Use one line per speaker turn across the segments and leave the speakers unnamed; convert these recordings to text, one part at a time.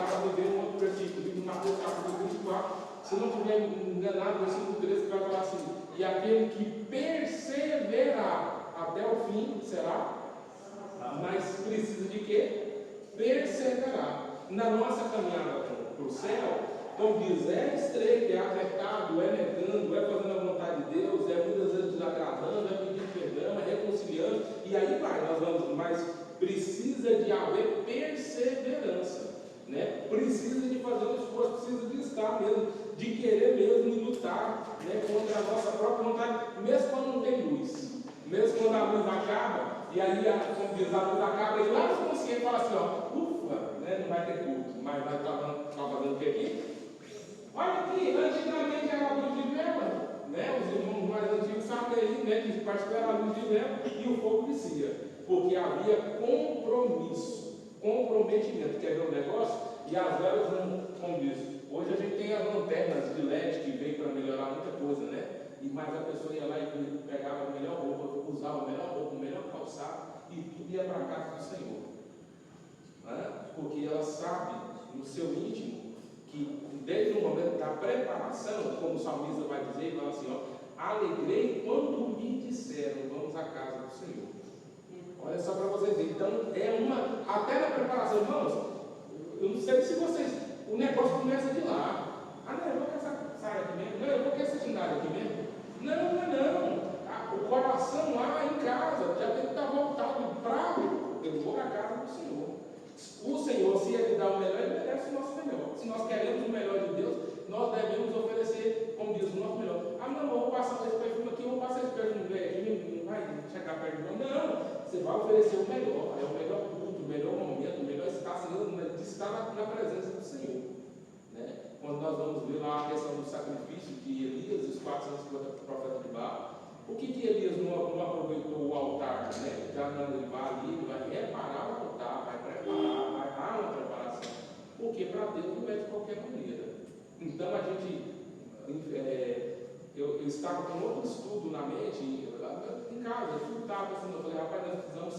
para ver um outro versículo, em Mateus capítulo 24, se não estiver enganado, versículo 13, que vai falar assim: e aquele que perseverar até o fim será, mas precisa de quê? Perseverar. Na nossa caminhada para o céu, como diz, é estreito, é apertado, é negando, é fazendo a vontade de Deus, é muitas vezes desagradando, é pedindo perdão, é reconciliando, e aí vai, nós vamos, mas precisa de haver perseverança, né? Precisa de fazer um esforço, precisa de estar mesmo, de querer mesmo e lutar, né, contra a nossa própria vontade, mesmo quando não tem luz, mesmo quando a luz acaba, e aí, como diz, a luz acaba, e lá no consciente fala assim, ó, ufa, né, não vai ter culto, mas vai estar fazendo o que aqui? Olha aqui, antigamente era a luz de vela, né? Os irmãos mais antigos sabem aí, né? Que participava era a luz de vela e o fogo descia, porque havia compromisso, comprometimento. Quer ver um negócio? E as velas não, como diz, hoje a gente tem as lanternas de LED que vem para melhorar muita coisa, né? E mais a pessoa ia lá e pegava a melhor roupa, usava a melhor roupa, o melhor calçado e tudo ia para a casa do Senhor, né? Porque ela sabe no seu íntimo que desde o momento da preparação, como o salmista vai dizer, ele fala assim, ó, alegrei quando me disseram, vamos à casa do Senhor. Olha só para vocês verem, então é uma, até na preparação, irmãos, eu não sei se vocês, o negócio começa de lá. Ah, não, eu vou com essa saia aqui mesmo, não, eu vou com essa sandália aqui mesmo. Não. O coração lá em casa já tem que estar voltado para, eu vou na casa do Senhor. O Senhor, se Ele dá o melhor, Ele merece o nosso melhor. Se nós queremos o melhor de Deus, nós devemos oferecer, como diz, o nosso melhor. Ah, não, eu vou passar esse perfume aqui, eu vou passar esse perfume aqui, não vai chegar perto de nós. Não, você vai oferecer o melhor, é o melhor culto, o melhor momento, o melhor de estar na presença do Senhor. Né? Quando nós vamos ver lá a questão do sacrifício de Elias, os 450 profetas de Baal, o que Elias não aproveitou o altar, né? Já não, ele vai ali, vai reparar o altar, vai preparar, vai dar uma preparação, porque para Deus não é de qualquer maneira. Então a gente, eu estava com outro estudo na mente, em casa, eu estava pensando, eu falei, rapaz, nós precisamos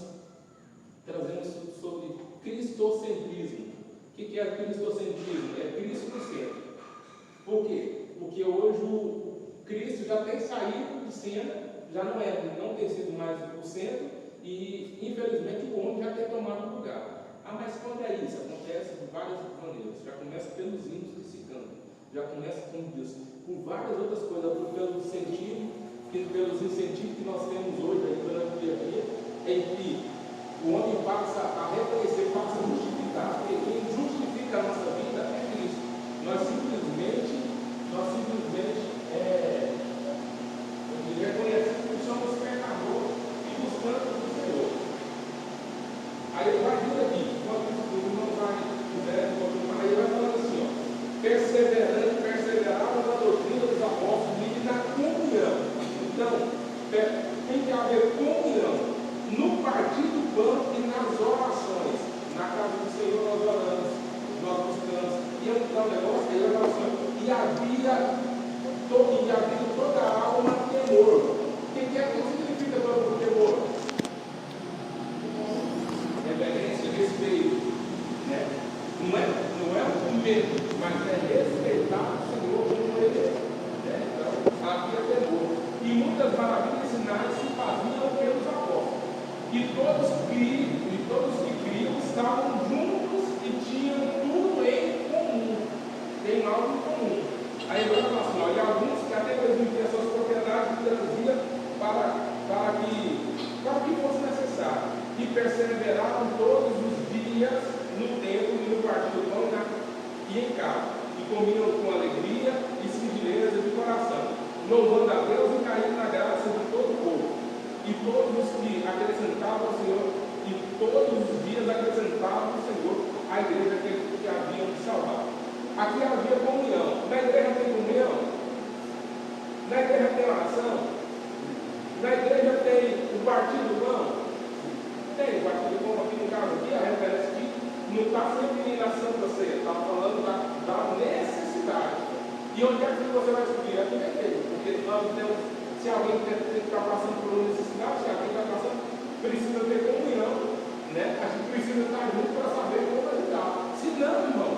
trazer um estudo sobre cristocentrismo. O que é cristocentrismo? É Cristo no centro. Por quê? Porque hoje o Cristo já tem saído de cena, já não tem sido mais o centro, e infelizmente o homem já tem tomado o lugar. Ah, mas quando é isso? Acontece de várias maneiras. Já começa pelos hinos que se cantam, já começa com várias outras coisas, pelos incentivos que nós temos hoje aí durante o dia a dia, em que o homem passa a reconhecer, passa a justificar. Quem justifica a nossa vida é Cristo. Nós simplesmente reconhecemos que somos pecadores e buscamos o Senhor. Aí ele vai vir aqui, enquanto o irmão vai, aí ele vai falando assim, ó, perseveraram na doutrina dos apóstolos e na comunhão. Então, tem que haver comunhão no partir do pão e nas orações. Na casa do Senhor nós oramos, nós buscamos. E então o negócio aí, e havia toda a alma temor. O que significa todo o temor? Reverência, respeito, né? Não é um medo, mas é respeitar o Senhor como Ele é, né? Então havia temor. E muitas maravilhas e sinais se faziam pelos apóstolos. E todos que criam estavam juntos e tinham tudo em comum. Tem algo em comum. Aí ele vai falar assim, olha, alguns que até mesmo tinham suas propriedades trazia para que fosse necessário. E perseveraram todos os dias no templo e no partido do pão e em casa. E comiam com alegria e singeleza de coração, louvando a Deus e caindo na graça de todo o povo. E todos os que acrescentavam ao Senhor, e todos os dias acrescentavam ao Senhor a igreja que haviam de salvar. Aqui havia comunhão. Na igreja tem comunhão? Na igreja tem oração? Na igreja tem o partido do pão? Tem o partido do pão aqui no caso aqui, a referência aqui não está sempre na Santa Ceia, está falando da necessidade. E onde é que você vai subir? Aqui na igreja, porque nós temos, se alguém tem que estar passando por uma necessidade, se alguém está passando, precisa ter comunhão, né? A gente precisa estar junto para saber como ajudar. Se não, irmão,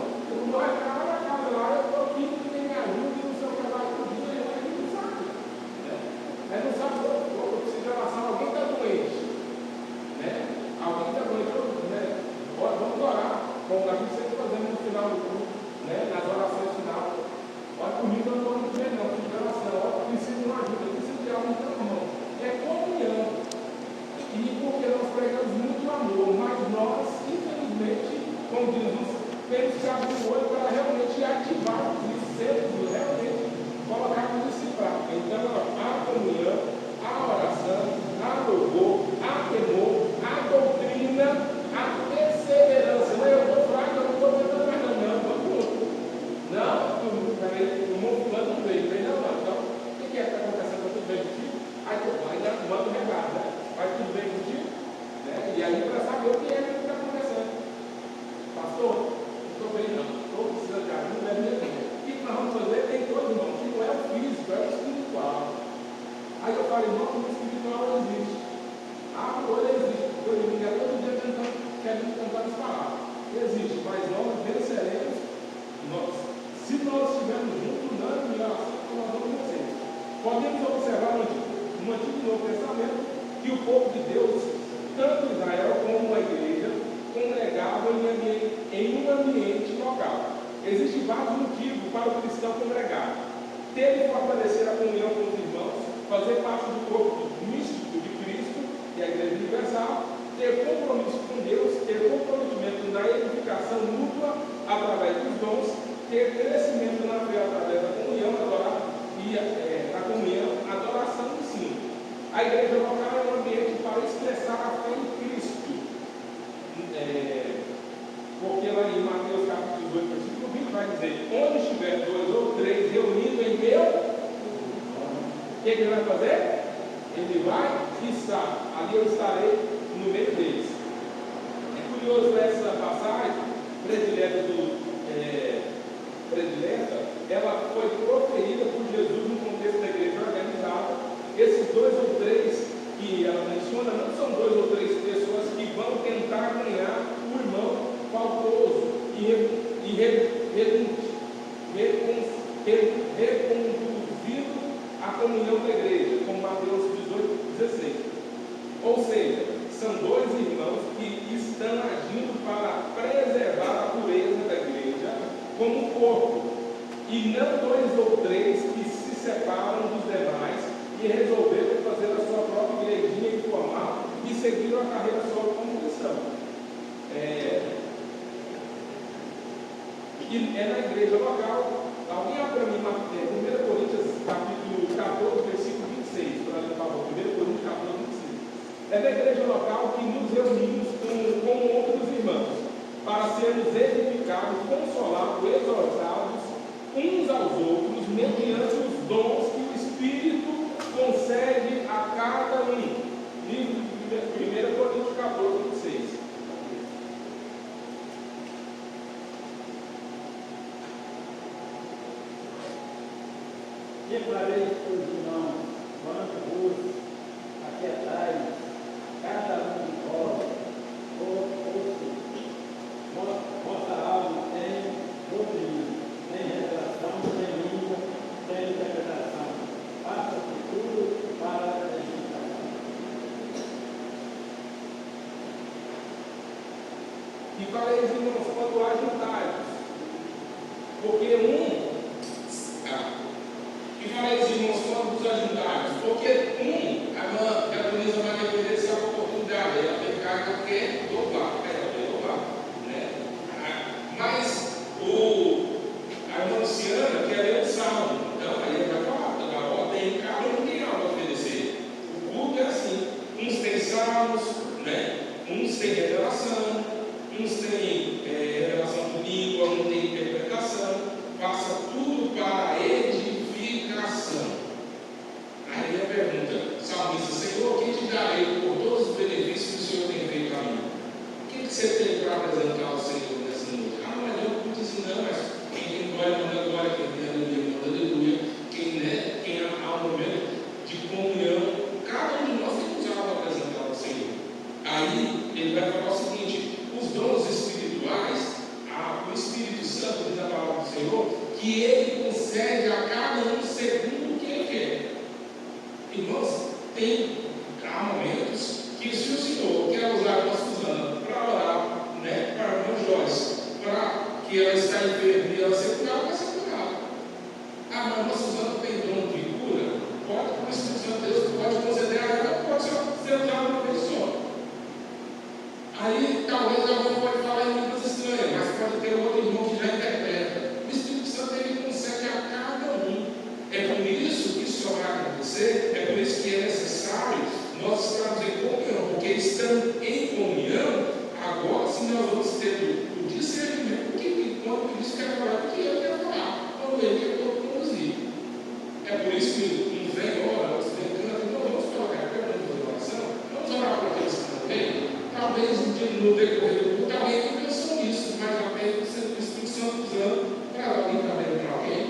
como nós sempre fazemos no final do culto, né, nas orações finais. Olha, comigo eu não estou muito bem, não, de oração. Olha, preciso de uma ajuda, preciso de algo, então, irmão. É comunhão. E porque nós pregamos muito amor, mas nós, infelizmente, como diz, temos que abrir o olho para realmente ativar os centros, realmente colocarmos isso em prática. Então, a comunhão, a oração, a louvor, a temor, a doutrina, a perseverança. Não, eu estou fraco, eu não estou aguentando mais não, vamos junto. Não, peraí, o mundo fulano não veio, não. Então, o que é que está acontecendo? Está tudo bem contigo? Aí ainda manda um recado, né? Vai tudo bem contigo? Né? E aí para saber o que é que está acontecendo. Pastor, não estou bem não, estou precisando de ajuda, é mesmo. O que nós vamos fazer? Tem todo, irmão, que não é o físico, é o espiritual. Aí eu falo, irmão, o espiritual não existe. A olho existe, porque o inimigo é todo dia querendo tentar nos falar. Existe, mas nós venceremos. Se nós estivermos juntos, unânimes em oração, nós vamos vencer. Podemos observar no Antigo e Novo Testamento que o povo de Deus, tanto Israel como a igreja, congregavam em um ambiente local. Existem vários motivos para o cristão congregar. Ter e fortalecer a comunhão com os irmãos, fazer parte do corpo místico de Cristo, que é a Igreja Universal, ter compromisso com Deus, ter comprometimento na edificação mútua através dos dons, ter crescimento na fé através da comunhão, a comunhão, adoração e ensino. A igreja local é um ambiente para expressar a fé em Cristo. Porque lá em Mateus capítulo 18, versículo 20 vai dizer: onde estiver 2 ou 3 reunidos em meu, o que ele vai fazer? Ele vai estar, ali eu estarei no meio deles. É curioso essa passagem predileta ela foi proferida por Jesus no contexto da igreja organizada. Esses 2 ou 3 que ela menciona não são 2 ou 3 pessoas que vão tentar ganhar o irmão faltoso e reconduzido à comunhão da igreja, como Mateus 18:16. Ou seja, são 2 irmãos que estão agindo para preservar a pureza da igreja como corpo, e não 2 ou 3 que se separam dos demais e resolveram fazer a sua própria igrejinha informal e seguiram a carreira solo como cristão. E é na igreja local. Alguém abre para mim 1 Coríntios capítulo 14, versículo 26, para ler, por favor. 1 Coríntios 14, 26. É na igreja local que nos reunimos com outros irmãos, para sermos edificados, consolados, exortados uns aos outros, mediante os dons que o Espírito concede a cada um. Livro de 1 Coríntios 14, 26.
Declarei para os irmãos, quanto vos aquietai, cada um de vós, vossa alma tem doutrina, tem revelação, tem língua, tem interpretação. Faça-se tudo para a edificação.
E falei, irmãos, quando ajuntai-vos, porque e falei, irmãos, quando vos ajuntai-vos, porque a japonesa vai oferecer a oportunidade, ela tem carga que é louvar, né? Mas a irmã Luciana quer ler o salmo, então aí ele vai falar, agora tem carga, não tem algo a oferecer. O culto é assim, uns têm salmos, né? Uns têm revelação, uns têm revelação de língua, uns têm interpretação. Faça tudo para a edificação. Aí a pergunta, salmista, Senhor, quem te darei por todos os benefícios que o Senhor tem feito a mim? O que você tem para apresentar ao Senhor nessa noite? Mas eu não disse não, mas quem tem glória, manda glória, quem tem aleluia, manda aleluia. Quem há um momento de comunhão, cada um de nós temos algo para apresentar ao Senhor. Aí ele vai falar o seguinte: os dons espirituais, o Espírito Santo, diz a palavra do Senhor, que Ele concede a cada um segundo o que Ele quer. Irmãos, há momentos que se o Senhor quer usar a irmã Suzana para orar, né, para a irmã Joyce, que ela está enferma e ela ser curada, vai ser curada. Ah, mas a Suzana tem dom de cura? Pode, o Espírito Santo de Deus pode conceder a ela, pode ser usado uma vez só. Aí talvez alguém pode falar em línguas estranhas, mas pode ter outro irmão que já interpreta. O Espírito Santo ele concede a cada um. É por isso que isso só vai acontecer, é por isso que é necessário nós estarmos em comunhão, porque estando em comunhão, agora sim nós vamos ter o discernimento, quando Cristo quer falar, o que ele quer falar, quando ele quer conduzir. É por isso que uns vem ora, outros vem canta, não vamos colocar a pergunta de oração, vamos orar por aqueles que estão bem. Talvez no decorrer do culto alguém não pensou nisso, mas apenas o Espírito Santo usando para alguém também para alguém,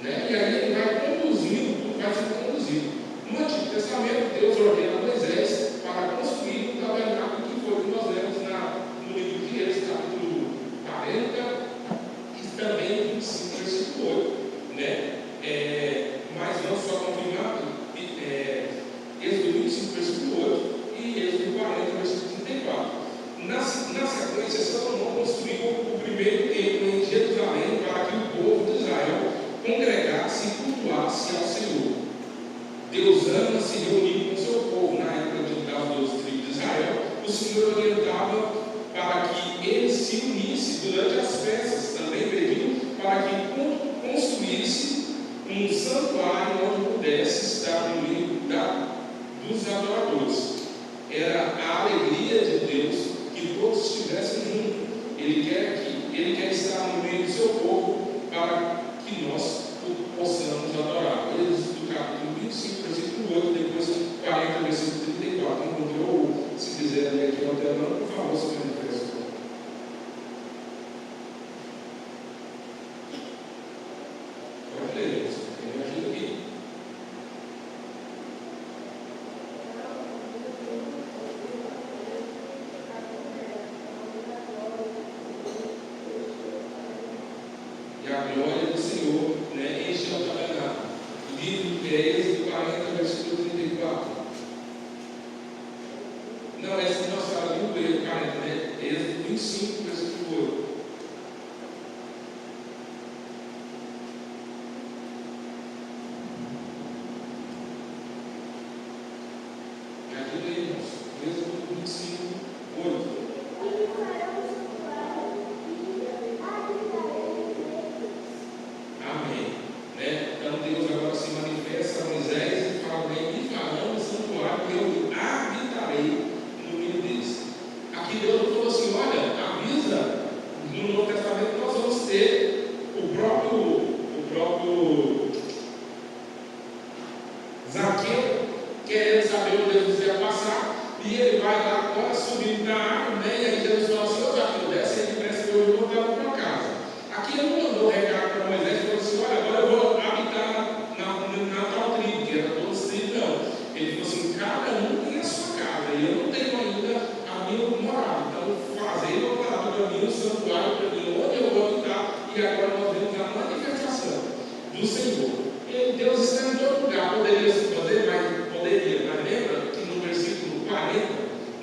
né? E aí ele vai conduzindo, vai sendo conduzido. No Antigo Testamento, Deus ordena a Moisés para construir um tabernáculo, que foi o que nós lemos no livro de Êxodo, capítulo 40 e também 25, versículo 8, né? Mas não só confirmado, Êxodo 25, versículo 8 e Êxodo 40, versículo 34. Na sequência, Salomão construiu o primeiro templo em Jerusalém para que o povo de Israel congregasse e cultuasse ao Senhor. Deus ama se reunir com o seu povo. Na época das 12 tribos de Israel, o Senhor orientava para que eles se unissem durante as festas. Também pediu para que construísse um santuário onde pudesse estar no meio dos adoradores. Era a alegria de Deus que todos estivessem juntos. Ele quer estar no meio do seu povo para que nós possamos adorar. Êxodo capítulo 25, versículo 8, depois 40, versículo 34. Encontrou? Se quiser ler aqui no telão, por favor, se manifeste. Pode ler, me ajuda aqui. E a glória do Senhor, né, enche o tabernáculo. Livro de Êxodo 40, versículo 34. Não, essa que nós falamos no Êxodo 40, né? Êxodo 25, versículo 8. Me ajuda aí, irmãos. Êxodo 25, 8. Amém. Né? Então Deus agora se manifesta a Moisés e fala: e farão um santuário que eu habitarei no meio deles. Aqui Deus falou assim: olha, avisa, no Novo Testamento nós vamos ter o próprio Zaqueu querendo saber onde Jesus ia passar, e ele vai lá agora subindo da árvore, né? E aí Jesus fala assim: ô Zaqueu, desce aí depressa que eu vou voltar para tua casa. Aqui ele não mandou recado para Moisés e falou assim: olha, agora eu vou habitar na tal tribo, que era todos os tribos, não. Ele falou assim: cada um tem a sua casa, e eu não tenho ainda a minha morada. Então, fazei uma morada para mim, um santuário para mim, onde eu vou habitar. E agora nós vemos a manifestação do Senhor. Deus está em todo lugar, poderia se fazer, mas lembra que no versículo 40,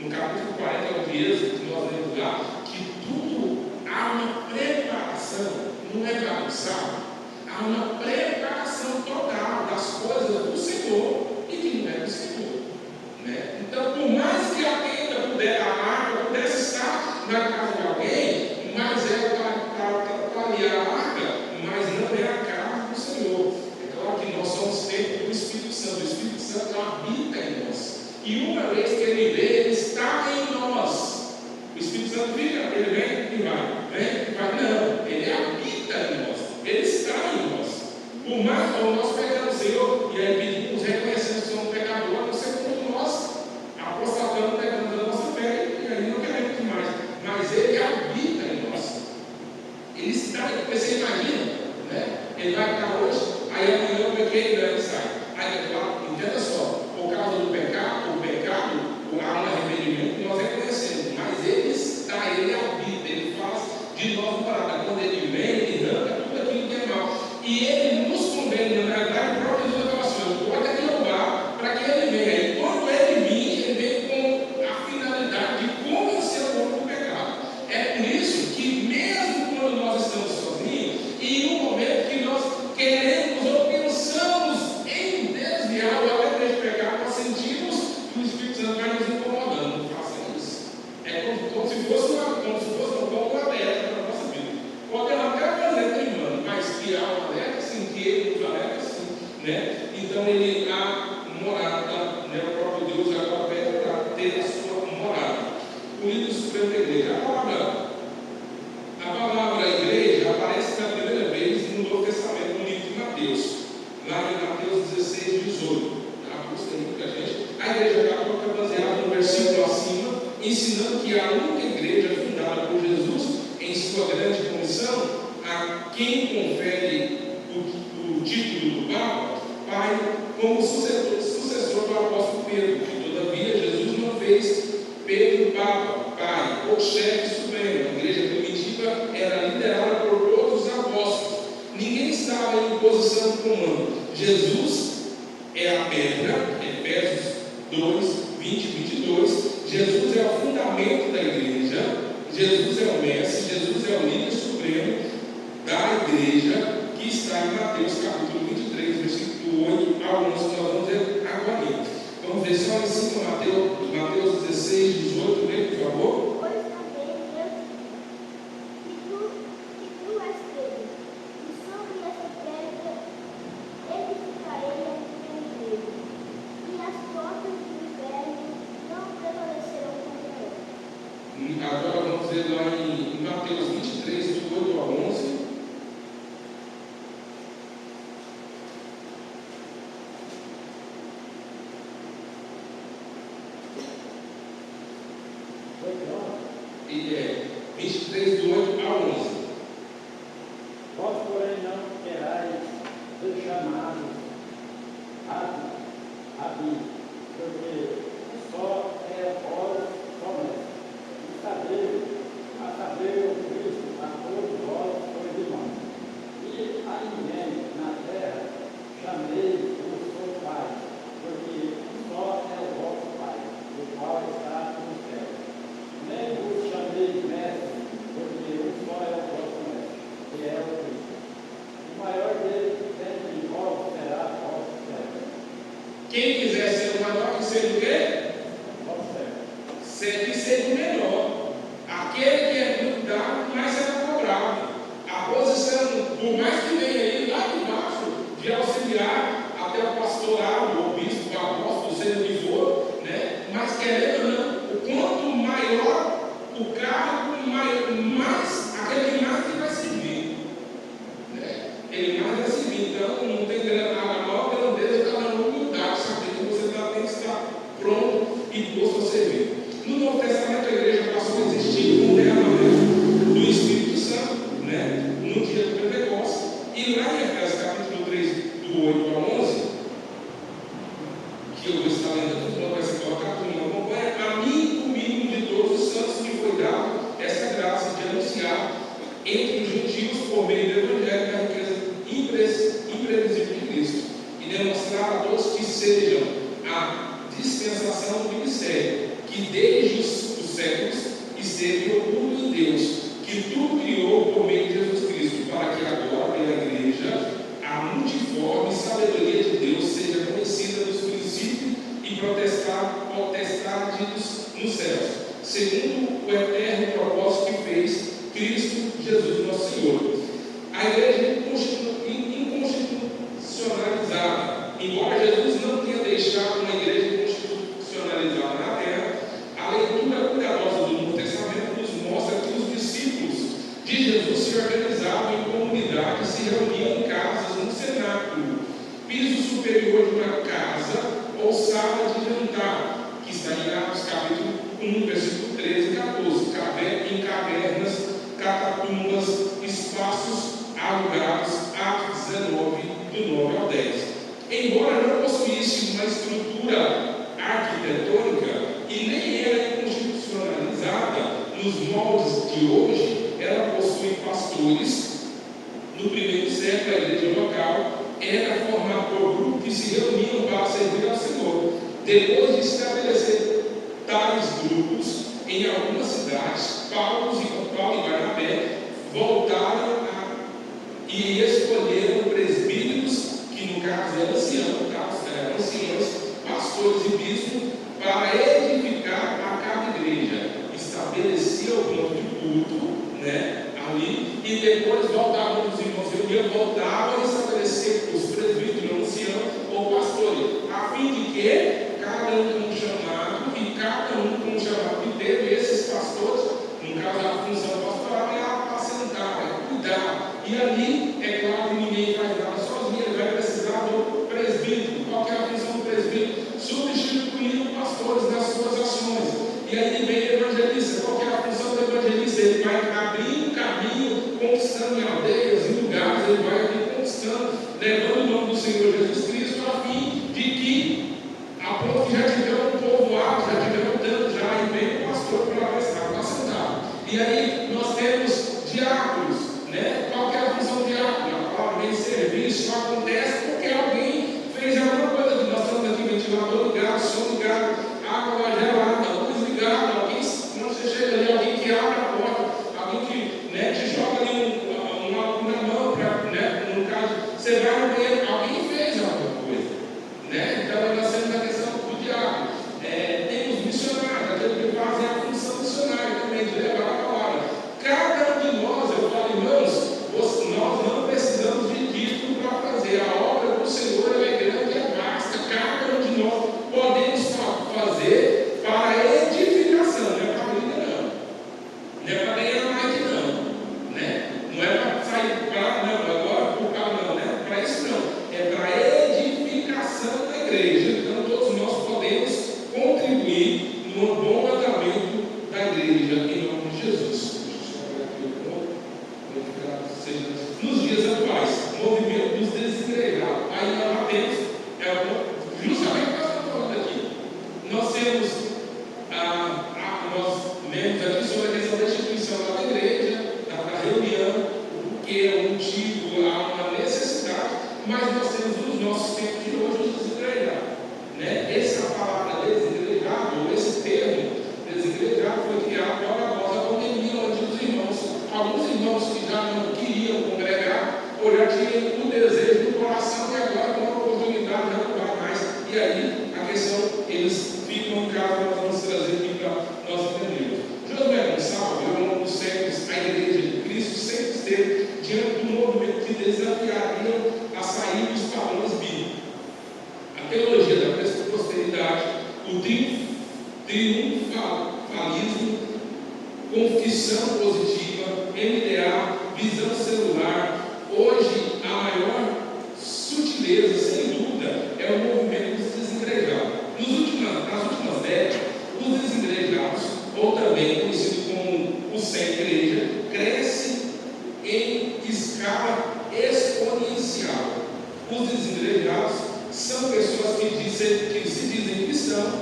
no capítulo 40 do Êxodo, que nós lemos lá, que tudo há uma preparação, não é bagunçado, há uma preparação total das coisas do Senhor e que não é do Senhor, né? Então, por mais que a tenda a arca pudesse estar na casa de alguém, mas é para aliar a arca, mas não é a casa do Senhor. É claro que nós somos feitos pelo Espírito Santo. O Espírito Santo habita em nós, e uma vez que ele vem, ele está em nós. O Espírito Santo fica, ele vem e vai, não, ele habita em nós, ele está em nós. Por mais que nós pegamos o Senhor, e aí pedimos, reconhecendo que somos pecadores, a não ser como nós apostatamos, pegamos a nossa fé, e aí não queremos mais, mas ele habita em nós, ele está em nós. Você imagina, né? Ele vai estar hoje, aí amanhã eu peguei e ele sai. Aí, claro, entenda só, por causa do pecado, há um arrependimento que nós reconhecemos, mas ele está, ele habita, ele faz de nós morada. Quando ele vem, ele arranca tudo aquilo que é mal. E ele nos condena, na verdade, o próprio Jesus fala assim: eu vou até te louvar para que ele venha. E quando ele vir, ele vem com a finalidade de convencer o povo do pecado. É por isso que, mesmo quando nós tesouro. Tá? Busca muita gente. A igreja católica é baseada no versículo acima, ensinando que a única igreja fundada por Jesus em sua grande comissão, a quem confere o título do Papa, Pai, como sucessor do apóstolo Pedro. E todavia Jesus não fez Pedro Papa, Pai, ou chefe supremo. A igreja primitiva era liderada por todos os apóstolos. Ninguém estava em posição de comando. Jesus é a pedra, Efésios 2, 20 e 22. Jesus é o fundamento da igreja. Jesus é o mestre. Jesus é o líder supremo da igreja, que está em Mateus capítulo 23, versículo 8 ao 11. Nós vamos ver agora. Vamos ver só em cima, Mateus 16, 18, né, por favor.
Pois também que tu és Pedro, e sobre essa pedra edificarei a minha igreja, e as portas do inferno não prevalecerão contra ela.
Agora vamos ver lá em Mateus 23, do 8 ao 11. E é 23, do 8 ao 11.
Vós, porém, não querais ser chamados Rabi, porque só é vós somente. A saber o Cristo, a todos vós sois irmãos. E a ninguém na terra chameis o seu Pai, porque só é o vosso Pai, o qual está no céu. Nem vos chameis mestre, porque só é o vosso mestre, que é o Cristo. O maior deles dentre vós será vosso servo.
Quem quiser ser o maior, que seja o quê?
Vosso servo.
Que seja o melhor. Aquele que é muito dado, mais será cobrado. A posição, por mais que venha aí lá de baixo, de auxiliar até o pastorado, o bispo, o apóstolo, seja o que for, né? Mas querendo ou não, o quanto maior o cargo, mais aquele que mais que vai servir, né? Ele mais vai servir. Então não tem a maior grandeza, cada um humildade, saber que você tem que estar pronto e posto a servir. No Novo Testamento a igreja passou a existir com o derramamento do Espírito Santo, né? No dia do Pentecostes. E lá em Efésios capítulo 3, do 8 ao 11, que eu vou estar lendo aqui, não vai se colocar, todo mundo acompanha, a mim, comigo, de todos os santos, me foi dado essa graça de anunciar entre os gentios, por meio do Evangelho, a riqueza imprevisível de Cristo, e demonstrar a todos que sejam a dispensação do ministério, que desde os séculos esteve oculto em Deus, que tudo criou por meio de Jesus Cristo, para que agora, pela igreja, a multiforme sabedoria de Deus seja conhecida dos princípios e potestade nos céus, segundo o eterno propósito que fez Cristo Jesus nosso Senhor. A igreja inconstitucionalizada, embora Jesus não tenha deixado uma igreja constitucionalizada na terra, a leitura cuidadosa do Novo Testamento nos mostra que os discípulos de Jesus se organizavam em comunidades, se reuniam em casas, no cenáculo, piso superior de uma casa ou sala de jantar, que está em Atos capítulo 1, versículo 13 e 14, em cavernas, catacumbas, espaços alugados, Atos 19, do 9 ao 10. Embora não possuísse uma estrutura arquitetônica e nem era constitucionalizada nos moldes de hoje, ela possui pastores. No primeiro século, a igreja local era formada por grupos que se reuniam para servir ao Senhor. Depois de estabelecer tais grupos em algumas cidades, Paulo e Barnabé voltaram e escolheram presbíteros, que no caso eram anciãos, pastores e bispos, para edificar a cada igreja. Estabelecia o ponto de culto, né, ali, e depois voltavam os irmãos reuniam, voltavam a estabelecer os presbíteros, anciãos ou pastores, a fim de que cada um com um chamado, e cada um com um chamado que teve esses pastores, no caso a função pastoral é apacentar, é cuidar. E ali, é claro que ninguém faz nada sozinho, ele vai precisar do presbítero. Qual que é a função do presbítero? Substituindo pastores nas suas ações. E aí vem o evangelista. Qual que é a função do evangelista? Ele vai abrindo caminho, conquistando em aldeias, em lugares, ele vai aqui conquistando, levando o nome do Senhor Jesus Cristo, a fim de que, a ponto que já tiveram um povoado, já tiveram tanto já, e vem o pastor para estar capacitado. E aí nós temos diáconos, né? Qual que é a função do diácono? A palavra vem serviço, só acontece porque alguém fez alguma coisa. Que nós estamos aqui, ventilador ligado, som ligado, água gelada, luz ligada, alguém, quando você chega ali, alguém que abre a porta, alguém que, né, te joga ali algo na mão, pra, né, no caso, você vai no banheiro, alguém fez alguma coisa, né? Então nós temos a questão do diácono. Tem os missionários, aqueles que fazem a função missionária também, de levar a palavra. Cada um de nós, eu falo, irmãos, nós não precisamos de título para fazer. A obra do Senhor é grande, é vasta. Cada um de nós podemos fazer para a edificação, não é para briga, não. Não é para ganhar mais, não. Né? Não é para sair para, não, agora por causa, não, né? Para isso, não. É para a edificação da igreja. Então, todos nós podemos contribuir no bom andamento da igreja, em nome de Jesus. Nos dias atuais, movimento dos desigrejados. Aí nós já temos, justamente o que nós estamos falando aqui. Nós temos, nós lemos aqui sobre a questão da instituição da igreja, da reunião, o que é o motivo, há uma necessidade, mas nós temos nos nossos tempos de hoje os desigrejados. Né? Essa palavra desigrejado, ou esse termo desigrejado, foi criado após a pandemia, onde os irmãos, alguns irmãos que já não queriam congregar, ou já tinham o desejo do coração e agora com a oportunidade já não vai mais. E aí a questão, eles ficam em casa, nós vamos trazer aqui para nós entendermos. Josué Gonçalves, ao longo dos séculos, a igreja de Cristo sempre esteve diante do movimento que desafiaria a sair dos padrões bíblicos. A teologia da prosperidade, o triunfalismo, confissão positiva, MDA, visão celular. Hoje, a maior sutileza, sem dúvida, é o movimento dos desigrejados. Nas últimas décadas, os desigrejados, ou também conhecido como o sem igreja, cresce em escala exponencial. Os desigrejados são pessoas que se dizem cristãos,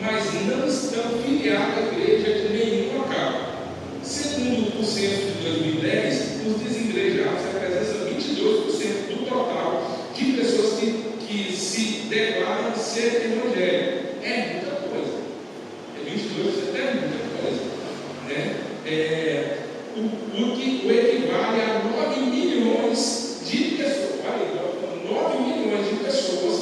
mas não estão filiados à igreja de nenhuma causa. Segundo o censo de 2010, os desigrejados representam 22% do total de pessoas que se declaram ser evangélicos. É muita coisa. 22% é muita coisa. Né? O equivale a 9 milhões de pessoas. Olha, 9 milhões de pessoas,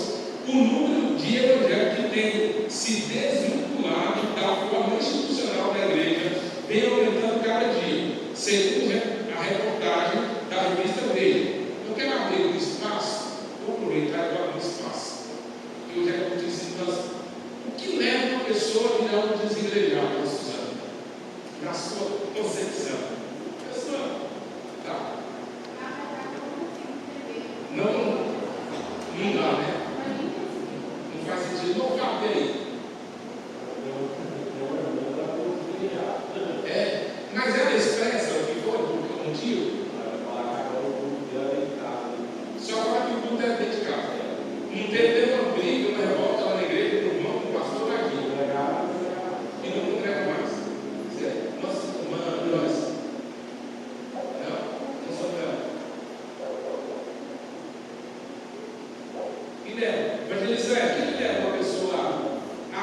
o número de evangélicos que tem se desvinculado da forma institucional da igreja vem aumentando cada dia, segundo a reportagem da revista Veja. Eu quero abrir um espaço, vou aproveitar e abrir um espaço. Eu já disse, o que leva uma pessoa a virar um desigrejado, Suzana? Na sua concepção. Pessoa, tá? Não dá, né? Não faz sentido, não cabe aí. Mas ela expressa o que foi, o motivo. Só para que o culto é dedicado. Não teve uma briga, uma revolta lá na igreja, no irmão, com o pastor aqui. E não congrega mais. Certo? Nós, não somos ela. Evangelista é aquilo que leva uma pessoa a.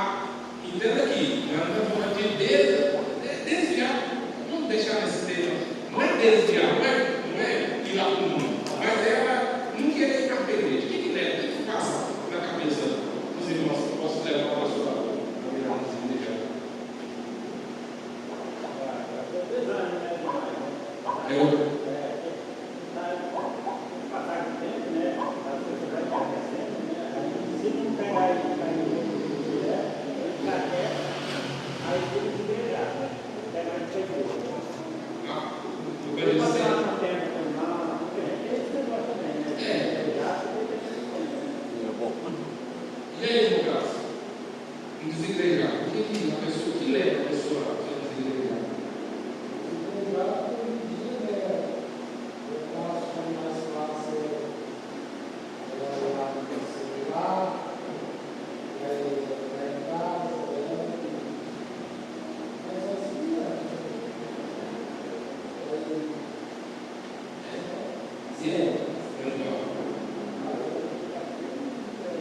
Entenda aqui, nós não estamos falando de desviar. Vamos deixar nesse tema. Não é desviar, não é ir lá para o mundo, mas ela não querer ficar para a igreja. O que leva? O que passa na cabeça dos irmãos que posso levar para a sua vida? que a pessoa que leva a pessoa a ser desligada.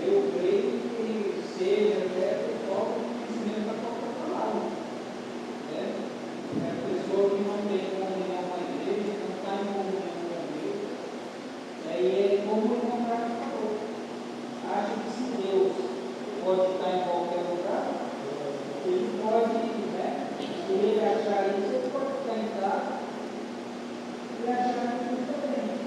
Eu creio que seja até por falta de conhecimento da própria palavra. Né? É a pessoa que não tem comunhão com a igreja, não está em comunhão com Deus. E aí é como o irmão Marcos falou. Acha que se Deus pode estar em qualquer lugar, ele pode, né? Se ele achar isso, ele pode ficar em casa e achar que tudo está bem.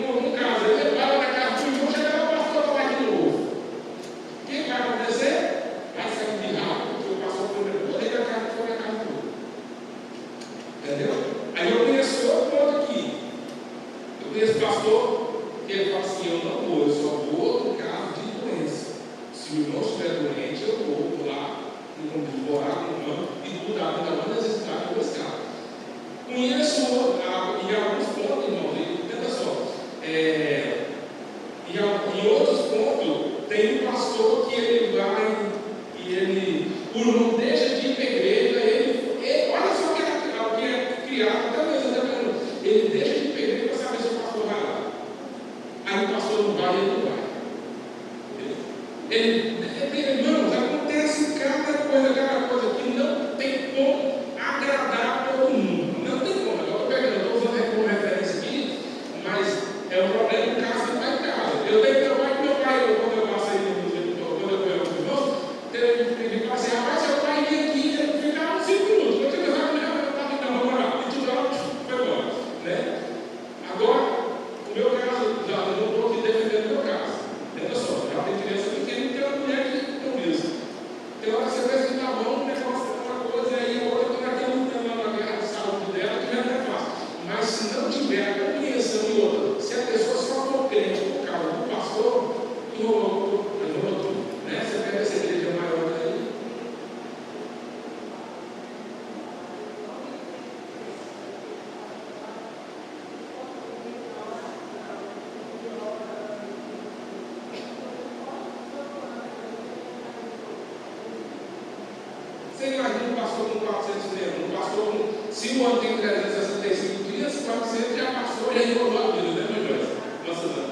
Um caso, ele vai na casa do irmão, chega lá, o pastor pastor, que ele fala assim: eu não vou, eu só vou no caso de doença. Se o irmão estiver doente, eu vou lá, orar com o irmão e cuidar da necessidade do pescado. Conheço em alguns pontos, irmão, entenda só. Em outros pontos, tem um pastor que ele vai e ele, o irmão deixa de ir para a igreja, ele olha só o que é criado, até mesmo, ele deixa de ir para a igreja para saber se o pastor vai lá. Aí o pastor não vai, ele não vai. Irmãos, acontece cada coisa que não tem como agradar todo mundo. Não tem como. Eu estou usando como referência aqui, mas é um problema no caso do pai de casa. Eu tenho meu pai, quando eu passei quando eu conheço os irmãos, ele fala assim: rapaz, seu pai vinha aqui, ele ficava 5 minutos. Quando eu pensava, eu estava então, vamos lá. E tudo ela foi embora. Né? Agora, o meu caso, já não estou aqui defendendo o meu caso. Entenda só, já tem criança pequena e tem uma mulher que não mesmo. Tem hora que você pensa que está bom, o negócio é uma coisa, e a outra está naquela lutando na guerra de saúde dela, que já não é fácil. Mas se não tiver a compreensão e outra, se a pessoa só for crente por causa do pastor, enrolou tudo. Né? Você pega essa igreja maior aí. Você imagina um pastor com 400 membros, um pastor com, se o ano tem 365 dias, 400 já passou e já enrolou a vida, né, meu Deus? Nossa, não.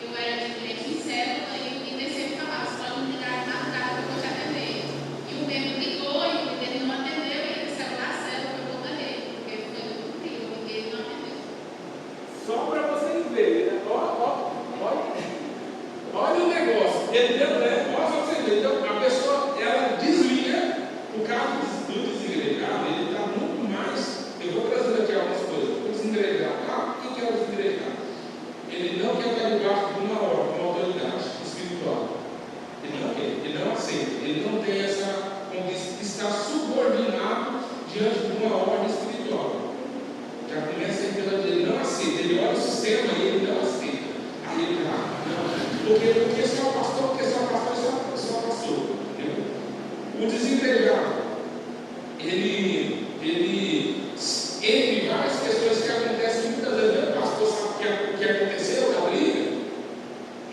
Eu era diferente em célula e desceu e falava, só não ligar na cara que eu já atendei. E o membro ligou e ele não atendeu, e ele saiu da célula para eu atender, porque foi muito frio, e ele não atendeu.
Só para vocês verem, né? Olha o negócio. Entendeu, né? Olha só para vocês verem. Então, a pessoa, ela desvia, o caso do desengrejado, ele está muito mais. Eu vou trazendo aqui algumas coisas. O desengrejado, o que é o desengrejado? Ele não quer estar debaixo de uma ordem, uma autoridade espiritual. Ele não quer, ele não aceita, ele não tem essa, como diz, está subordinado diante de uma ordem espiritual. Já começa aí pela direita, ele não aceita, ele olha o sistema e ele não aceita. Aí ele não. Porque só pastor, só pastor. Entendeu? O desempregado, ele entre várias questões que acontecem muitas vezes, o pastor sabe o que aconteceu na briga,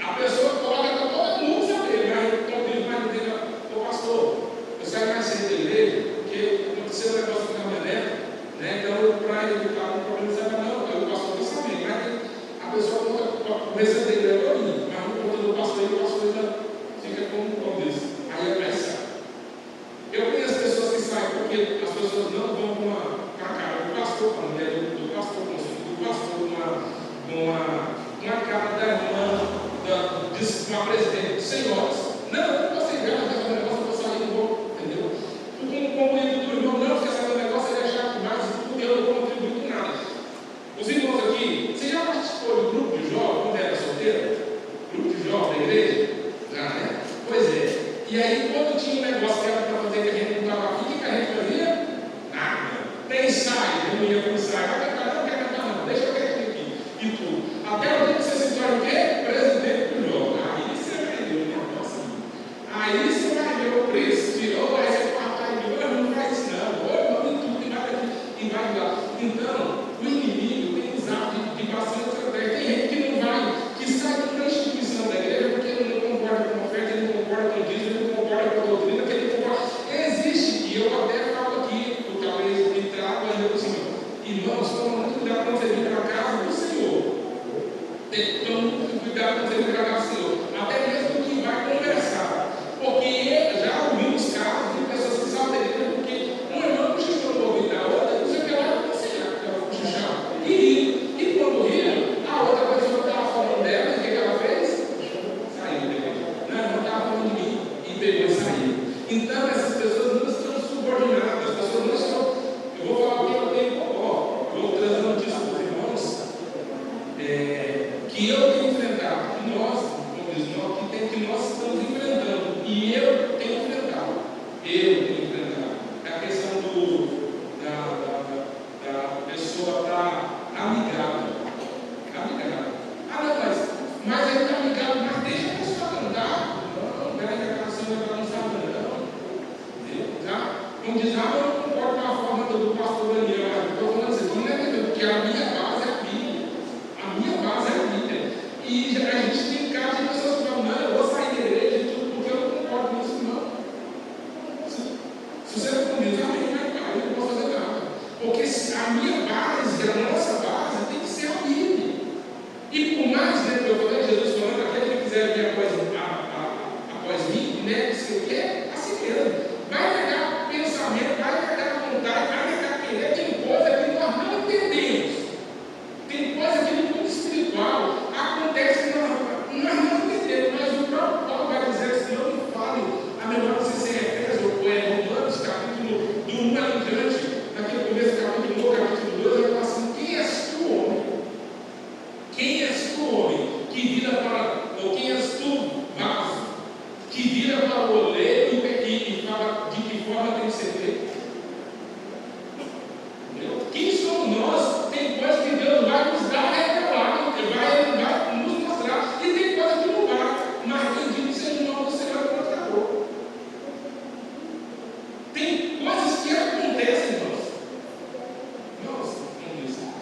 a pessoa coloca para todo mundo saber, mas não tem, o pastor, eu saio mais cedo da igreja, porque aconteceu um negócio com a minha neta, né? Então, para evitar um problema, você vai, não, o pastor está sabendo, mas a pessoa coloca, começa a igreja é bonito, mas no ponto do pastor, e o pastor ainda fica como isso. Aí é mais sai. Eu conheço pessoas que saem porque as pessoas não vão com a cara do pastor, com a mulher do pastor, com o filho do pastor, com a cara da irmã, uma presidente, senhoras. Não, eu não posso ir ver, mas o negócio eu vou sair, não vou, entendeu? Como o livro do irmão, não, porque esse negócio ele é chato demais, porque eu não vou contribuir com nada. Os irmãos aqui, você já participou do grupo de jovens quando era solteiro? Grupo de jovens da igreja? Já, né? Pois é. E aí, quando tinha um negócio que era para fazer que a gente não estava aqui, o que a gente fazia? Nada. Nem ensaio, eu não ia para o ensaio. Vai cantar, não quer cantar, não. Deixa eu ver aqui. E tudo. Até o dia que você se torna o quê? Presidente do jogo. Aí você vai ver o negócio. Aí você vai ver o preço. Tirou, aí você corta e não faz isso, não. Vamos em tudo e vai aqui e vai lá. Então, o inimigo tem usado de bastante estratégia. Tem gente que não vai, que sai de uma instituição da igreja porque ele não concorda com a oferta, ele não concorda com o dízimo, ele não concorda com a doutrina, que ele concorda. Existe, e eu até falo aqui, talvez me trago ainda por cima. Irmãos, toma muito cuidado quando você vir para a casa do Senhor. Toma muito cuidado quando você vir para a casa do Senhor. Até mesmo que vai conversar. Porque já ouvimos casos de pessoas que sabem da igreja, porque um irmão puxou no ouvido da outra, não sei o que lá, não sei lá, ela puxou. E quando riram, a outra pessoa estava falando dela, e o que ela fez? Saiu da igreja. Não estava falando de mim. E pegou e saiu. Então, essas pessoas não estão subordinadas, as pessoas não estão. Eu vou falar o que eu tenho, vou trazer notícia para os irmãos, que eu tenho enfrentado, que nós estamos enfrentando, e eu tenho enfrentado. A questão Como diz, eu não concordo com a forma do pastor Daniel, mas eu estou falando isso aqui, né? Porque a minha base é a Bíblia. A minha base é a Bíblia. E a gente tem casos de pessoas que falam, não, eu vou sair da igreja e tudo, porque eu não concordo com isso, não. Se você não comigo, amém, vai, cara, eu não posso fazer nada. Porque a minha base, a nossa base, tem que ser a Bíblia. E por mais, né, que eu falei, Jesus falando, aquele que quiser vir após mim, né, se o quê? Assim mesmo. Vai negar pensamento, vai negar vontade, vai negar quem é. Tem coisa que nós não entendemos. Tem coisa que no mundo espiritual acontece que nós não entendemos. Mas o próprio Paulo vai dizer, se não me fale, a melhor você ser Efésios ou Romanos, capítulo do 1 em diante, naquele começo do capítulo 1, capítulo 2, ele fala assim: quem és tu, homem? Quem és tu, homem, que vira para, ou quem és tu, vaso, que vira para o oleiro e fala de que forma tem que ser feito? Quem somos nós? Tem coisas que Deus vai nos dar revelado, vai nos mostrar, e tem coisas que não vai, mas bendito que seja o nome do Senhor que nos acabou. Tem coisas que acontecem, irmãos. Nossa,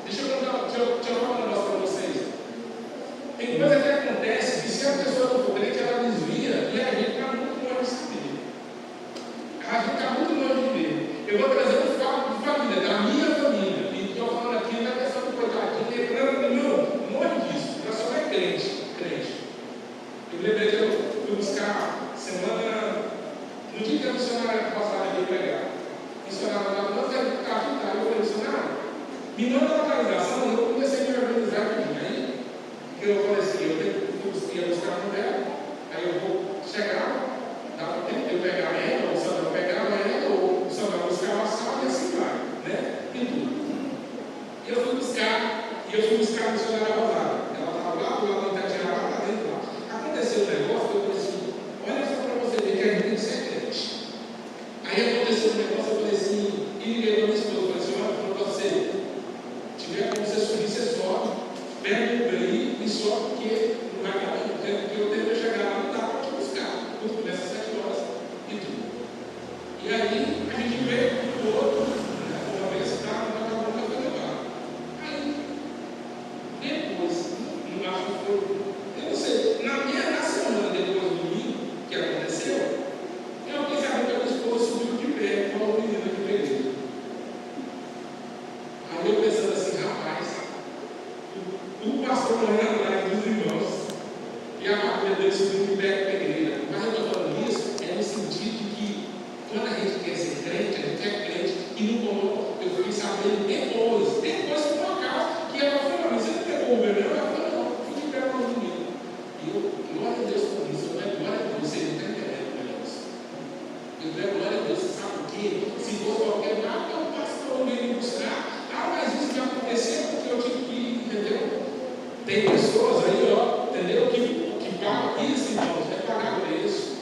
deixa eu falar um negócio para vocês. Tem coisa que acontece que se a pessoa não for crente, ela desvia e a gente está muito longe de saber. A gente está muito longe de ver. Eu vou trazer um fato de família, da minha família. E estou falando aqui da questão do coitadinho, lembrando, não, longe disso. A pessoa é crente. Eu lembrei que eu fui buscar semana, no dia que a missionária passada veio pregar. A missionária lá, não quero ficar aqui, tá? Eu falei, missionária, me manda a localização, eu comecei a me organizar aqui. Aí eu falei assim, eu ia buscar a mulher, aí eu vou chegar, dava tempo de eu pegar ela, ou o Samuel pegava ela, ou o Samuel buscava a sala e assim vai, né? E tudo. E eu fui buscar a missionária Rosada. Ela estava lá, do lado da Tatiana, lá para dentro lá. Aconteceu um negócio, eu falei assim, olha só para você ver que a gente tem que ser crente. Aí aconteceu um negócio, eu falei assim, e liguei para minha esposa, eu falei assim, olha, quando você tiver como você subir, você sobe, pega o Uber aí e sobe, porque não vai dar, porque eu tenho que chegar lá, não dá para te buscar. Tudo começa às 7 horas e tudo. E aí a gente veio para o outro, né, uma vez que estava na boca foi levar. Aí, depois, não acho que foi, eu não sei, na semana depois do domingo, que aconteceu, eu fiquei sabendo que a minha esposa subiu de pé, com uma menina aqui para a igreja. Aí eu pensando assim, rapaz, o pastor morrendo atrás dos irmãos, e a família dele subiu de pé para a igreja. Mas eu estou falando isso no sentido de que quando a gente quer ser crente, a gente é crente, e não tomou, eu fiquei sabendo depois por uma casa, que ela falou, mas você não pegou o Uber, não? Ela falou, não, fui de pé para o menino. E eu, glória a Deus por isso, eu dou glória a Deus, você não tem internet para isso. Eu dou glória a Deus, você sabe o quê? Se for qualquer lugar, eu passo para o meio buscar. Mas isso já aconteceu porque eu tive que ir, entendeu? Tem pessoas aí, ó, entendeu? Que pagam isso, irmãos, é pagar preço,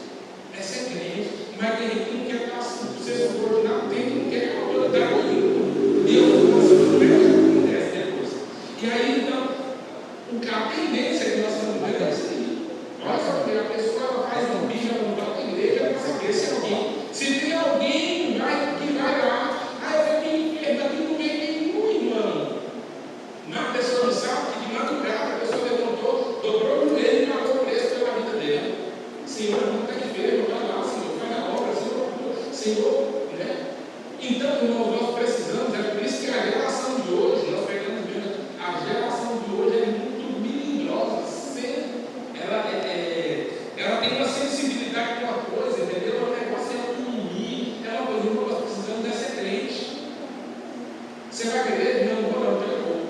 é ser crente, mas tem gente que não quer estar ser subordinado, tem que não quer a autoridade nenhuma. Deus não se acontece depois. E aí, então, a tendência que nós estamos vendo é isso aí. Olha só, a pessoa ela faz um bicho, ela não vai para a igreja, ela quer saber se tem alguém que vai lá, eu fiquei enfermo, aqui não vem nenhum irmão. Uma pessoa não sabe que de madrugada a pessoa levantou, dobrou o joelho e pagou o preço pela vida dele. Senhor, não está enfermo, vai lá, Senhor, faz a obra, Senhor, né? Então, irmãos, nós precisamos, é por isso que a geração de hoje, nós pegamos vendo, a geração de hoje é muito melindrosa, ela tem uma sensibilidade com a coisa, entendeu? O negócio é autonomia, é uma coisa que nós precisamos é ser crente. Você vai querer? Não vou não,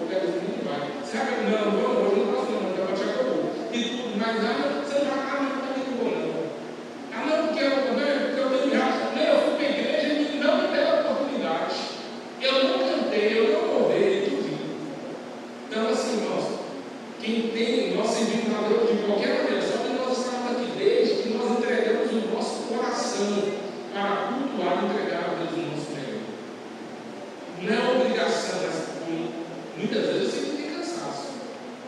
pega o menino e vai. Você vai querer? Não vou não, hoje não posso não, já te acabou. E tudo, mas você não vai, não, também não vou não. Não, porque eu tenho já, não, eu fui para a igreja e não me deram a oportunidade. Eu não cantei, eu não louvei, tudo. Então, assim, irmãos, quem tem, nós servimos a Deus de qualquer maneira, só que nós estamos aqui desde que nós entregamos o nosso coração para cultuar e entregar a Deus o nosso melhor. Não é obrigação, mas muitas vezes eu sei que tem cansaço.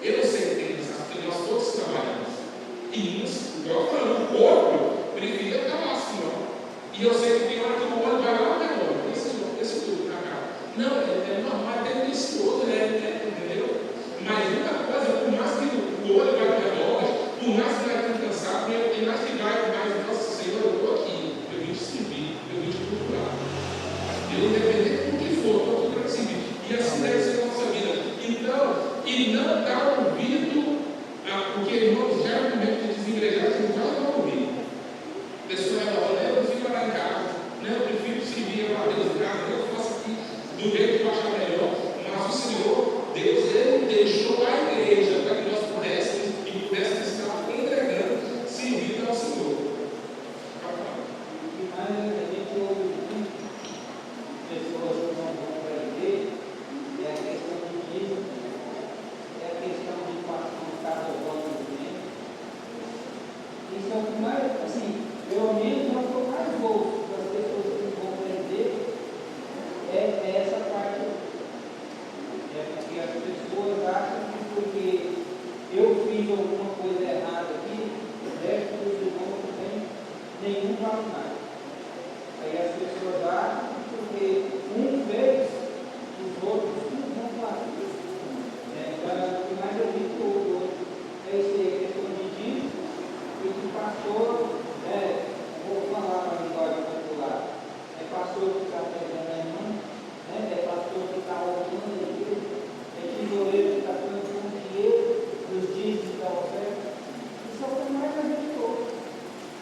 Eu sei que tem cansaço, porque nós todos trabalhamos. E igual eu falando, o corpo prefere estar lá assim, ó. E eu sei que tem hora que o olho vai lá, meu irmão. do jeito que eu achava melhor, mas o Senhor, Deus, Ele deixou a igreja para que nós pudéssemos estar congregando, servindo ao Senhor.
O que mais a gente ouve muito, pessoas que não vão para a igreja, é a questão do dízimo, é a questão de cada voto do dinheiro. Isso é o que mais, assim, pelo menos é o que eu mais ouço das pessoas que não vão para a igreja, é essa parte. É porque as pessoas acham que porque eu fiz alguma coisa errada aqui, o resto dos irmãos não tem nenhum vale nada. Aí as pessoas acham que porque um fez, os outros não vão fazer. Então, o que mais eu vi hoje é essa questão de dízimo, e que o pastor, vou falar na linguagem popular, é pastor que está pegando a mão, é pastor que está ouvindo a igreja, é tesoureiro que está dando com dinheiro dos dízimos da oferta. Isso é o que mais a gente ouve.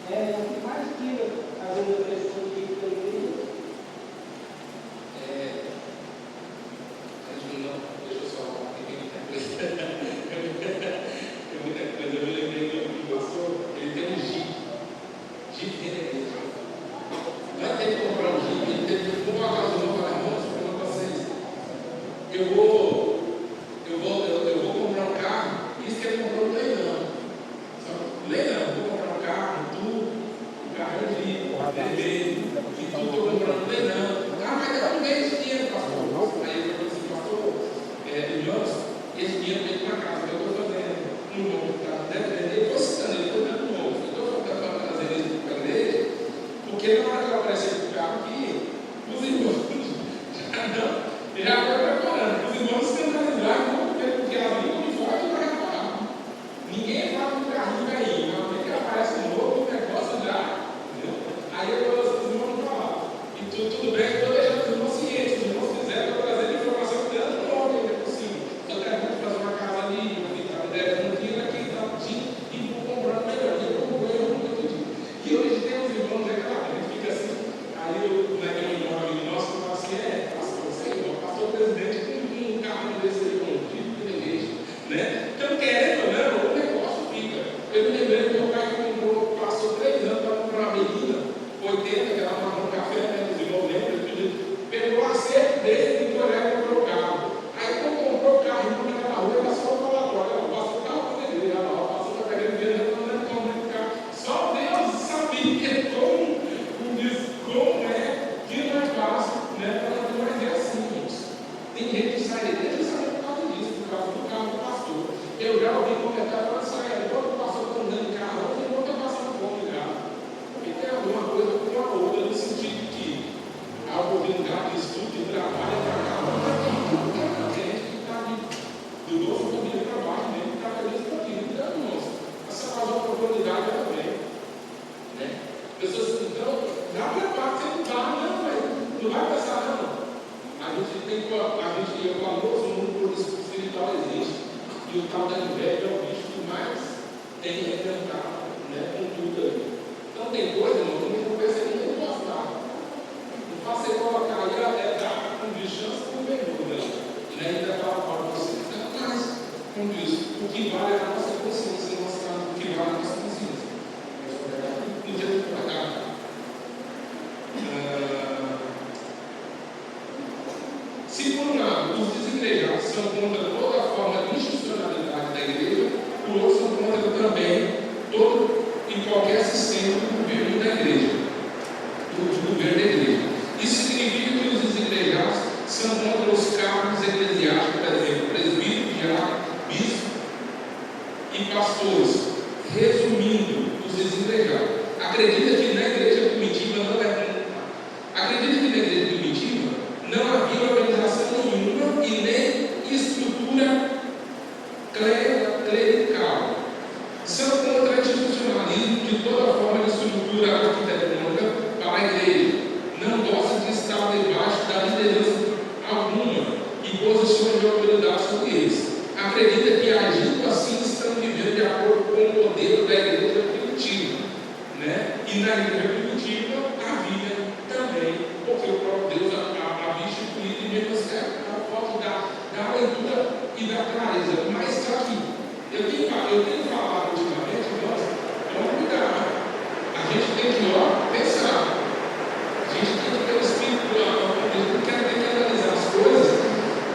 É o que mais tira às vezes a pessoa de ir para a igreja.
Deixa eu só falar aqui, tem muita coisa. Eu me lembrei do pastor, ele tem um Jeep dentro da igreja. Vai ter que comprar um Jeep, ele teve que comprar uma casa nova, irmãos, para vocês. Eu vou comprar um carro, isso que ele comprou no leilão. Leilão, vou comprar um carro, tudo, o carro é dele, e tudo eu comprando no leilão. Mas eu não ganhei esse dinheiro, pastor. Aí ele falou assim, pastor, irmãos, esse dinheiro vem para casa, eu estou fazendo um novo carro, ele estou citando, ele está dando um novo, eu estou fazendo isso para a igreja, porque na hora que eu aparecer com o carro aqui, os irmãos já foi preparando, os irmãos escandalizaram, porque ela vinha de fora e vai reparar. Ninguém fala do carrinho aí, mas quando ele aparece um novo, o negócio já, entendeu? Aí eu vou os irmãos falar, e tudo bem, estou deixando os irmãos cientes, os irmãos fizeram para trazer informação que tanto não é possível. Estou querendo fazer uma casa ali, uma vida, um dinheiro aqui, e vou comprando melhor, e eu vou ganhando muito dinheiro. E hoje tem uns irmãos, claro, a gente fica assim, aí eu, naquele irmão amigo nosso, que fala assim, pastor, você é pastor presidente, com um carro desse aí, com um tipo de igreja, né? Então, querendo ou não, o negócio fica. Eu me lembrei que meu pai comprou, passou 3 anos para comprar uma menina, 80, que ela tomava um café, né? Os irmãos lembram, pegou a acerto dele e foi lá e comprou o carro. Aí, quando comprou o carro, irmão, naquela rua, era só o falatório, ela passou o carro para a igreja, ela passou para a igreja, não lembro como é o carro. Só Deus sabia como é que não é fácil, né? Mas é assim, irmãos. Tem gente que sai da igreja e sai por causa disso, por causa do carro do pastor. Eu já ouvi comentar falando assim, enquanto o pastor está andando de carro, eu não estou passando fome já. Porque tem alguma coisa com a outra, no sentido de algo de lugar de estudo, de trabalho, para cá, mas tem muita gente que está ali, do nosso família de trabalho mesmo, que está feliz por aquilo. Então, irmãos, essa faz uma oportunidade também. Né? Pessoas que então, já prepara, você não está, não vai pensar, não. A gente tem que, o famoso mundo espiritual existe. E o tal da inveja é o bicho que mais tem representado, né, com tudo ali. Então tem coisa, irmão, que a gente não percebe nem gostar. Não faça você colocar aí, dar um de chance para o melhor, né? E ainda fala para você. Mas, como diz, o que vale é a nossa consciência, no nosso caso, o que vale é a nossa consciência. No dia do trabalho. Se por um lado os desigrejados são contra toda a forma de institucionalidade da igreja, por outro são contra também todo e qualquer sistema do governo da igreja. Isso significa que os desigrejados são contra os cargos eclesiásticos, por exemplo, presbítero, diácono, bispo e pastores. Resumindo, os desigrejados acredita que na igreja primitiva não havia organização nenhuma e nem estrutura clerical. São contra o institucionalismo de toda forma de estrutura arquitetônica para a igreja. Não gostam de estar debaixo da liderança alguma e posições de autoridade sobre eles. Acredita que agindo assim estão vivendo de acordo com o modelo da igreja primitiva. Né? E na igreja primitiva havia também, porque o próprio Deus havia instituído e mesmo e da clareza. Mas só que eu tenho falado ultimamente, irmãos, vamos cuidar. A gente tem que pensar. A gente tem que ter o espírito, não quer ter que analisar as coisas.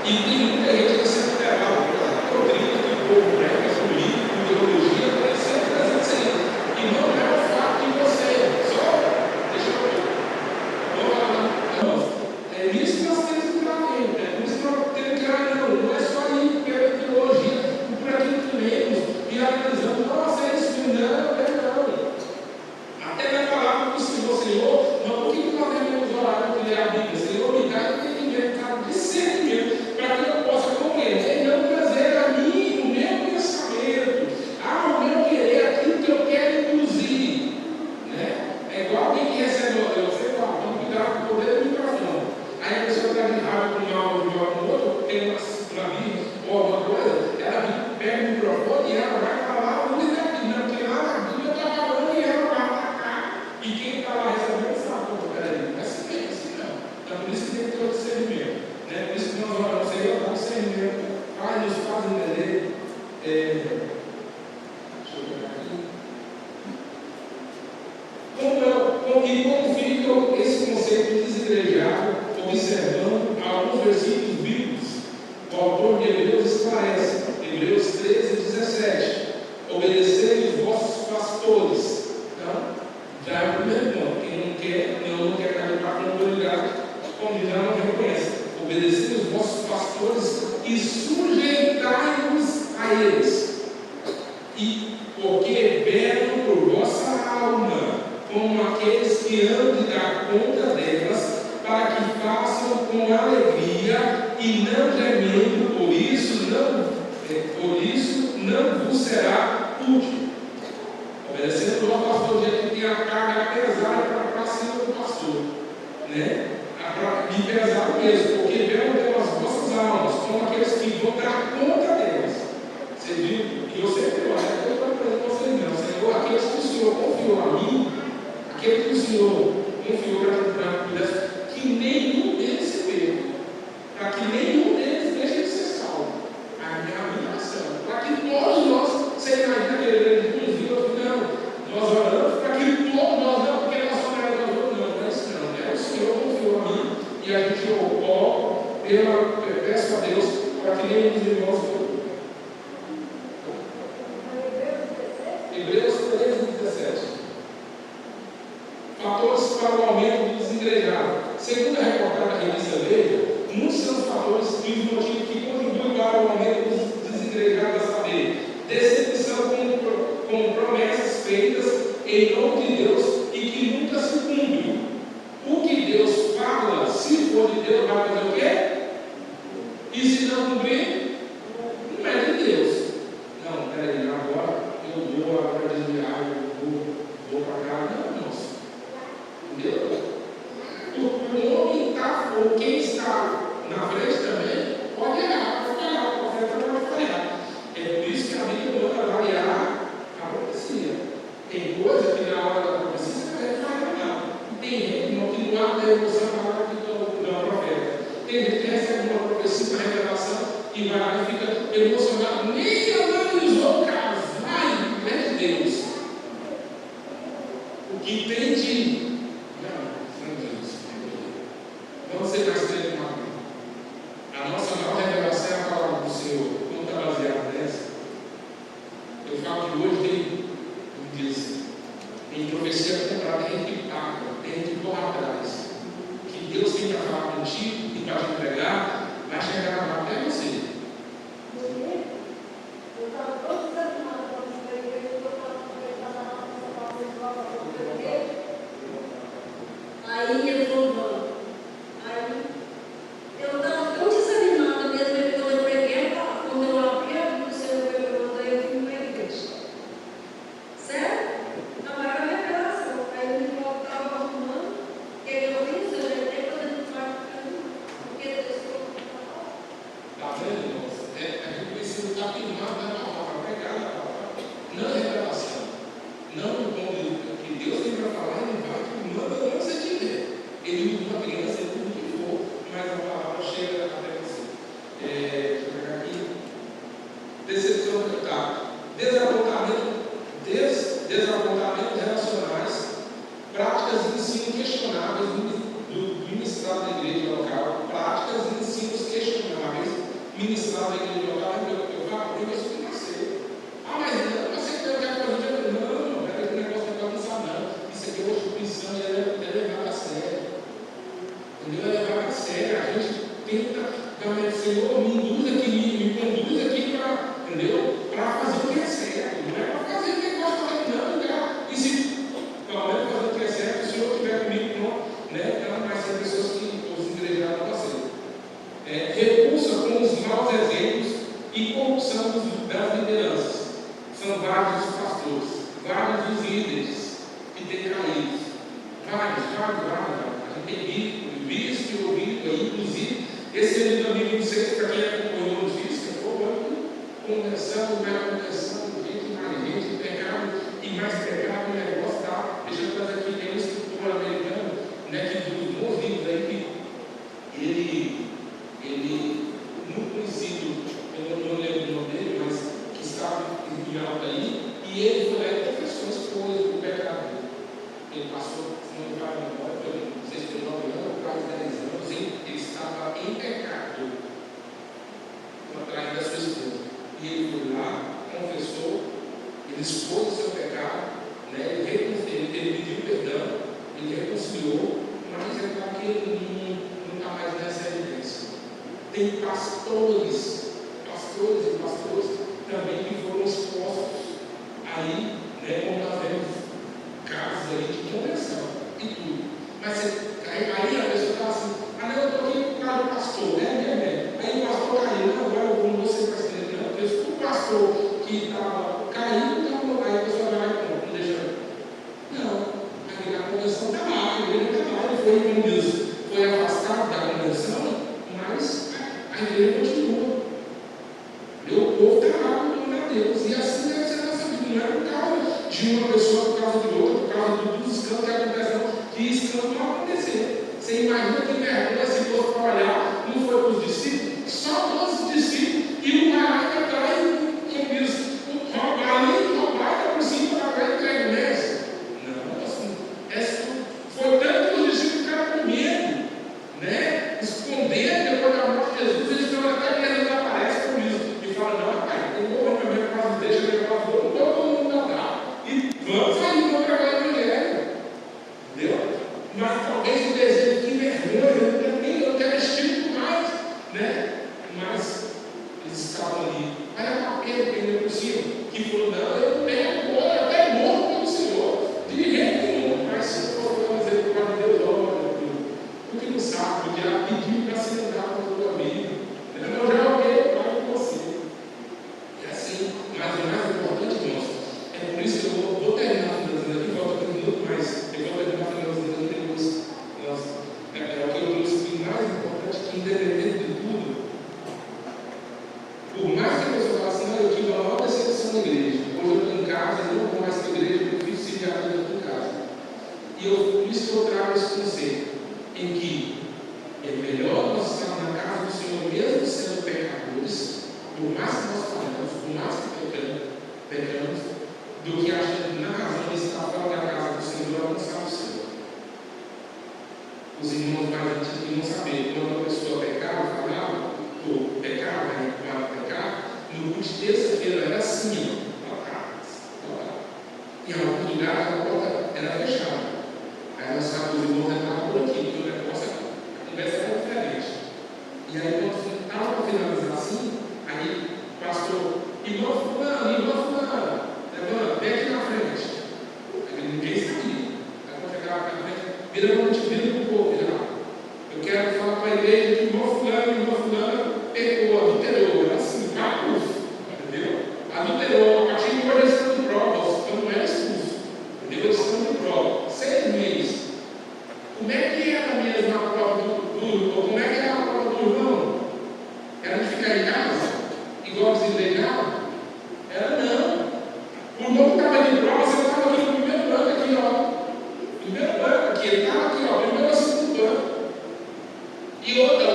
E tem muita gente que se apegava pela doutrina que o povo prega, político, ideologia, pode ser presente sim. E não é o fato de você. Só deixa eu ver. É isso que nós temos que cuidar mesmo. É por isso que nós temos que cuidar, não é só ir pela ideologia, por aquilo que lemos e analisando. Nossa, é isso, não. Até na palavra do Senhor, mas por que nós devemos orar para ler a Bíblia? Senhor, me dá entendimento, discernimento, para que eu possa compreender e não trazer a mim o meu pensamento, o meu querer, aquilo que eu quero induzir. Né? É igual alguém que recebe, eu sei lá, vamos cuidar com o poder do microfone. Aí a pessoa está de raiva com um outro, tem uma Bíblia ou alguma coisa, ela pega o microfone e ela vai falar o único aqui, não, porque lá na Bíblia está falando e ela vai atacar. E quem está lá recebendo sabe, peraí, é assim mesmo, assim não. Então por isso que tem que ter o discernimento. Né? Por isso que nós oramos, Senhor, dá discernimento, nos faz entender. Deixa eu pegar aqui. Como fica esse conceito de desigrejado, observando alguns versículos bíblicos? O autor de Hebreus esclarece, Hebreus 13:17, obedecei os vossos pastores. Então, já é o primeiro ponto. Quem não quer carregar com autoridade, como já não reconhece. Obedecei os vossos pastores e sujeitai-vos a eles. E porque velam por vossa alma, como aqueles que hão de dar conta delas, para que façam com alegria e não gemendo, por isso não vos será útil. Obedecendo ao pastor, gente que tem a carga pesada para cima do pastor, né? E pesado mesmo, porque velam pelas vossas almas, como aqueles que vão dar conta delas. Você viu? E eu sempre olho, eu estou para vocês não, Senhor, aqueles que o Senhor confiou a mim, aquele que o Senhor confiou para mim, que nenhum deles se perca, para que nenhum deles deixe de ser salvo. A minha oração, para que todos nós, você imagina que ele inclusive, nós oramos para que todos nós, não, porque nós somos melhores, não é isso não, é o Senhor confiou a mim, e a gente oro, peço a Deus, para que nenhum dos irmãos Hebreus 13:17. Fatores para o aumento do desengrejado. Segundo a reportagem da revista Veja, muitos são os fatores e os motivos que contribuem para o aumento do desengrejado, a saber, decepção com promessas feitas em nome de Deus e que nunca se cumprem. O que Deus fala, se for de Deus, vai fazer o quê? E se não cumprir, não é de Deus. Não, peraí, agora eu vou para desviar, eu vou para cá. Não, nossa. Entendeu? O homem está, ou quem está na frente também, pode errar, o profeta não vai falhar. É por isso que a Bíblia manda avaliar a profecia. Tem coisa que na hora da profecia você não vai falhar. Tem gente que não guarda a emoção na hora do profeta. Tem gente que recebe uma profecia, uma revelação, e vai lá e fica emocionado, nem analisou o caso. Vai, de Deus. O que tem de. Não, Deus. Vamos ser mais tempo uma coisa. A nossa maior revelação é a palavra do Senhor. Como está baseada nessa? Eu falo que hoje tem profecia comprada, tem gente que paga, tem gente que corre atrás. Que Deus tem para falar contigo e para te entregar, vai chegar lá até você.
Aí ele falou, aí eu estava tão desanimada mesmo quando eu preguei, quando eu abri a Bíblia, o Senhor me perguntou, daí eu vim para a igreja. Certo? Não era a revelação. Aí ele estava arrumando, o que eu fiz? Eu entrei para dentro do quarto para mim, porque Deus falou para falar.
Está vendo, irmãos? A gente precisa estar firmado na palavra, pegar na palavra, não é revelação. Não o que Deus tem para falar, ele vai, que manda, não você tiver. Ele cristão é levado a sério. Entendeu? É levado a sério. A gente tenta, realmente, Senhor, me induz aqui, me conduz aqui para, entendeu? Para fazer o que é certo. Não é para fazer o que eu gosto de não, né? E se, pelo menos, fazer o que é certo, se o Senhor estiver comigo, não, né? Então, vai ser pessoas que os igrejados não aceitam. Repulsa com os maus exemplos e corrupção das lideranças. São vários os pastores, vários os líderes que têm caído. Vários. A gente tem visto e ouvido aí, inclusive, esse ano de 2026, para quem acompanhou a notícia, foi um ano começando, gente, pecado e mais pecado, o negócio está. Deixa eu trazer aqui, tem um escritor americano, né, que dos bons livros aí, que ele, no princípio, eu não lembro o nome dele, mas que estava em alta aí, e ele foi lá e confessou as coisas do pecado dele. Ele passou, se não me engano, não sei se foi 9 anos, quase 10 anos, ele estava em pecado atrás da sua esposa. E ele foi lá, confessou, ele expôs o seu pecado, né? Ele pediu perdão, ele reconciliou, mas é para que ele não está mais nessa evidência. Tem pastores também que foram expostos aí, né, como nós vemos casos aí de conversão e tudo. Mas aí a pessoa fala assim, eu estou aqui por causa do pastor, né? Aí o pastor caiu, agora eu não vou ser pastor, não, porque o pastor que estava caindo, então, aí a pessoa vai lá e não deixa. Não, a convenção está lá, ele está lá, ele foi, como Deus, foi afastado da convenção, mas a igreja continua. O povo está lá com Deus. E assim deve ser a nossa vida. Não é por causa de uma pessoa, por causa de outra, por causa dos escândalos que acontecem, que escândalos vão acontecer. Você imagina que vergonha se fosse para olhar, não foi para os discípulos, só todos os discípulos, e o cara vai atrás e diz: roubar por cima da frente do reconhece. Não, assim, foi tanto que os discípulos ficaram com medo, né? Escondendo depois da morte de Jesus, eles estão até mesmo desaparecem por isso. E fala: não, rapaz, tem como eu mesmo quase deixa eu levar todo mundo andar. E vamos sair para trabalhar no evangelho. Entendeu? Mas talvez o desejo, que vergonha, eu quero espírito mais, né? Mas eles estavam ali. Mas é uma pena que ainda por cima, que falou: não, eu tenho eu até morro pelo Senhor, de jeito nenhum. Mas se eu for fazer por causa de Deus, o que não sabe, o diabo pediu para se andar com a tua vida. Eu já olhei para você. É assim, mas o mais importante, irmãos, é por isso que eu vou terminar finalizando aqui, volta um minuto, mas eu vou terminar finalizando depois. É o que eu trouxe que o mais importante, que independente de tudo, por mais que a pessoa fale assim, eu tive uma maior decepção na igreja, hoje eu estou em casa, eu não vou mais para a igreja, eu prefiro seguir a vida aqui em casa. E por isso que eu trago esse conceito, em que é melhor nós estarmos na casa do Senhor, mesmo sendo pecadores, por mais que nós falamos, por mais que pecamos, do que achando na razão de estar fora da casa do Senhor, alcançar o Senhor. Os irmãos mais antigos não sabiam, quando a pessoa pecava, falava, pecava, no culto de terça-feira era assim, ó. E em alguns lugares a porta era fechada. Aí nós sabemos, os irmãos entravam por aqui, porque o negócio, a conversa era diferente. E aí, quando estava para finalizar assim, aí o pastor, irmão fulano, levanta, vem aqui na frente. Aí ninguém sabia. Aí quando chegava aqui na frente, vira para o povo, vira lá. Eu quero falar para a igreja que irmão fulano pecou, adulterou. Era assim, entendeu? Adulterou, a partir de hoje eles estão de prova, então não era expulso. Entendeu? Eles estão de prova. 6 meses. Como é que era mesmo a prova do ou como é que era a prova do irmão? Era de ficar em casa? Igual desempregado? Era não. O irmão que estava de prova, você estava aqui no primeiro banco aqui, ó. Primeiro banco aqui, ele estava aqui, ó, primeiro ou segundo banco. E outra,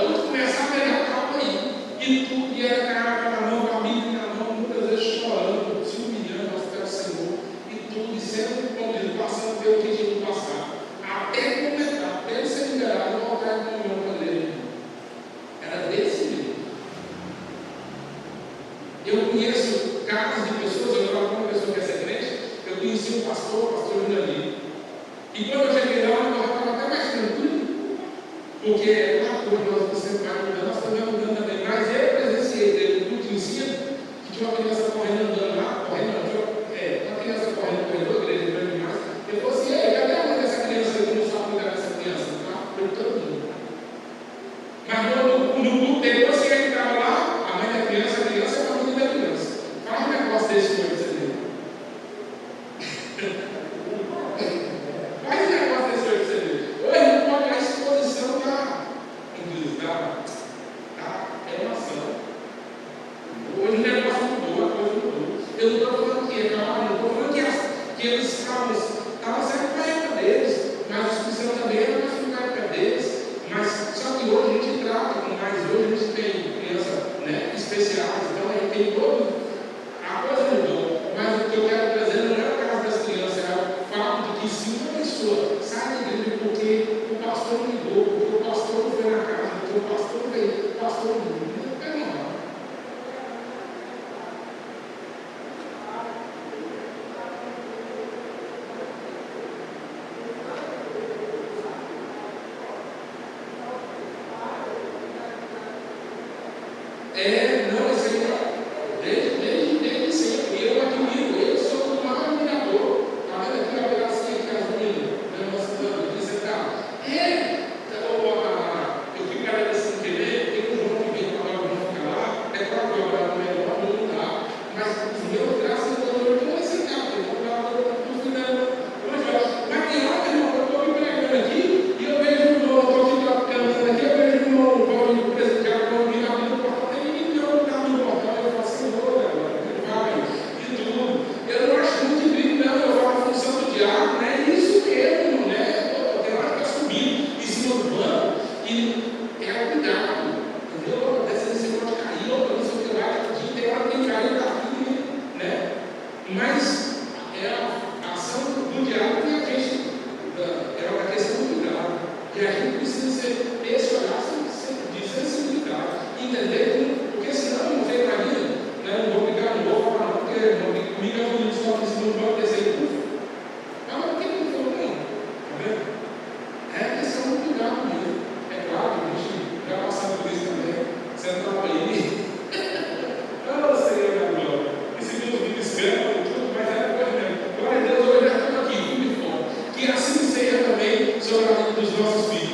Porque é uma coisa, você vai mudando, nós também mudando também. Mas eu presenciei dele no culto de ensino, que tinha uma criança correndo, andando lá, correndo, uma criança correndo no corredor, igreja grande demais. Ele falou assim: ei, cadê a mãe dessa criança? Eu não sabe cuidar dessa criança. Tá perguntando muito. Mas no culto, depois que ele estava lá, a mãe da criança, a criança é a família da criança. Faz um negócio desse com você mesmo. Faz um negócio desse com você mesmo. Hoje não pode dar exposição da emoção. Hoje o negócio mudou, a coisa mudou. Eu não estou falando que é calma, não estou falando que eles estavam sendo para a época deles, mas a discussão também era mais para a época deles. Mas só que hoje a gente trata com mais, hoje a gente tem crianças, né, especiais, então a gente tem todo. A coisa mudou, mas o que eu quero trazer não é o caso das crianças, é o fato de que se uma pessoa sai da igreja porque o pastor não ligou, porque o pastor não foi na casa, porque o pastor não veio, o pastor não veio. Não, isso aí desde sempre. Eu admiro, eu sou o maior admirador. Está vendo aqui a pedacinha que as meninas estão mostrando aqui, você está. Eu fico querendo assim, querer, tem um João que vem para lá, o João fica lá, é claro que eu agora não é melhor, não dá. Mas os meus graças a Deus, eu estou sentado, eu estou lá no final. Mas tem hora que eu estou me pregando aqui e eu vejo o irmão, eu estou aqui cantando aqui, eu vejo o irmão, o Paulinho, o presidente, o Paulinho abrindo o portão. Eu não acho muito bem, não. Eu falo a função do diabo, né? Isso mesmo, né? Tem hora que está subindo em cima do banco e é o cuidado, entendeu? Você pode cair, ou não sei o que lá, tem hora que tem que cair daqui, né? Mas é a ação do diabo que a gente, é uma questão do cuidado. E a gente precisa ter esse olhar de sensibilidade, entender? Porque senão eu não vejo na vida, né? Não vou brigar, não vou falar, não, porque comigo é bonito só que se não pode descer tudo. Mas por que não falou não? Tá vendo? É questão do cuidado mesmo. É claro que a gente já passou por isso também. Você não estava aí. Eu sei, minha glória. Esse Deus me escreve tudo, mas é coisa mesmo. Glória a Deus, hoje já estamos aqui, firme e forte. Que assim seja também sobre a vida dos nossos filhos.